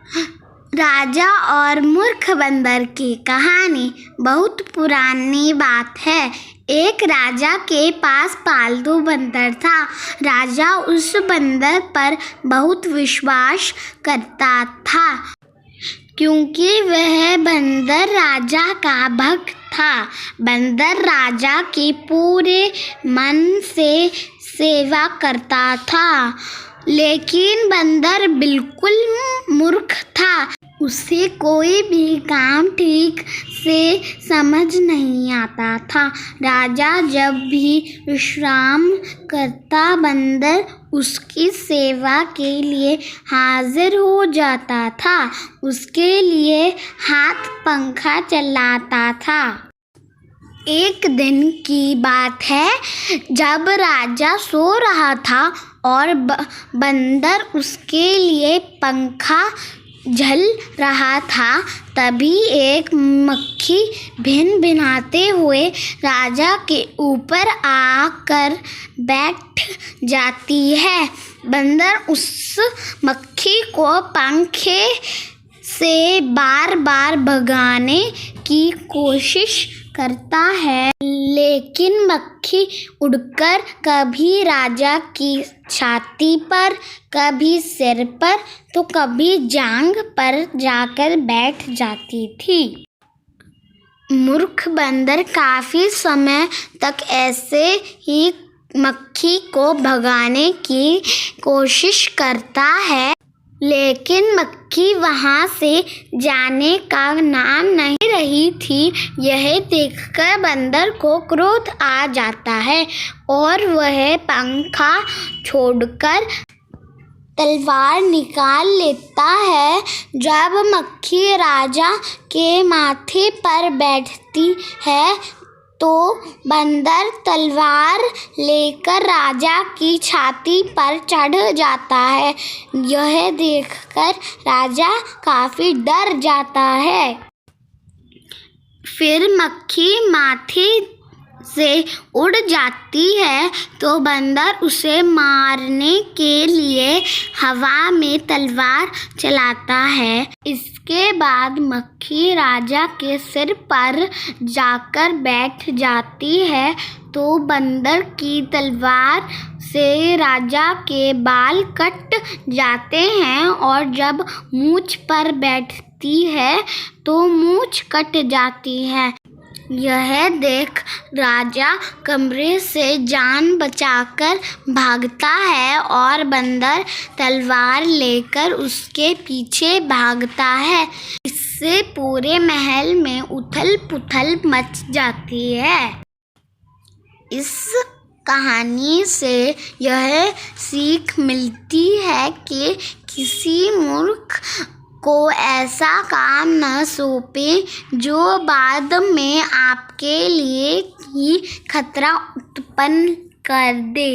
राजा और मूर्ख बंदर की कहानी बहुत पुरानी बात है। एक राजा के पास पालतू बंदर था। राजा उस बंदर पर बहुत विश्वास करता था, क्योंकि वह बंदर राजा का भक्त था। बंदर राजा की पूरे मन से सेवा करता था, लेकिन बंदर बिल्कुल मूर्ख था। उसे कोई भी काम ठीक से समझ नहीं आता था। राजा जब भी विश्राम करता, बंदर उसकी सेवा के लिए हाजिर हो जाता था, उसके लिए हाथ पंखा चलाता था। एक दिन की बात है, जब राजा सो रहा था और बंदर उसके लिए पंखा झल रहा था, तभी एक मक्खी भिनभिनाते हुए राजा के ऊपर आकर बैठ जाती है। बंदर उस मक्खी को पंखे से बार बार भगाने की कोशिश करता है, लेकिन मक्खी उड़कर कभी राजा की छाती पर, कभी सिर पर, तो कभी जांघ पर जाकर बैठ जाती थी। मूर्ख बंदर काफी समय तक ऐसे ही मक्खी को भगाने की कोशिश करता है, लेकिन मक्खी वहां से जाने का नाम नहीं रही थी। यह देखकर बंदर को क्रोध आ जाता है और वह पंखा छोड़कर तलवार निकाल लेता है। जब मक्खी राजा के माथे पर बैठती है, तो बंदर तलवार लेकर राजा की छाती पर चढ़ जाता है। यह देखकर राजा काफी डर जाता है। फिर मक्खी माथे से उड़ जाती है, तो बंदर उसे मारने के लिए हवा में तलवार चलाता है। इसके बाद मक्खी राजा के सिर पर जाकर बैठ जाती है, तो बंदर की तलवार से राजा के बाल कट जाते हैं और जब मूंछ पर बैठती है तो मूंछ कट जाती है। यह देख राजा कमरे से जान बचाकर भागता है और बंदर तलवार लेकर उसके पीछे भागता है। इससे पूरे महल में उथल पुथल मच जाती है। इस कहानी से यह सीख मिलती है कि किसी मूर्ख को ऐसा काम न सौंपें जो बाद में आपके लिए ही खतरा उत्पन्न कर दे।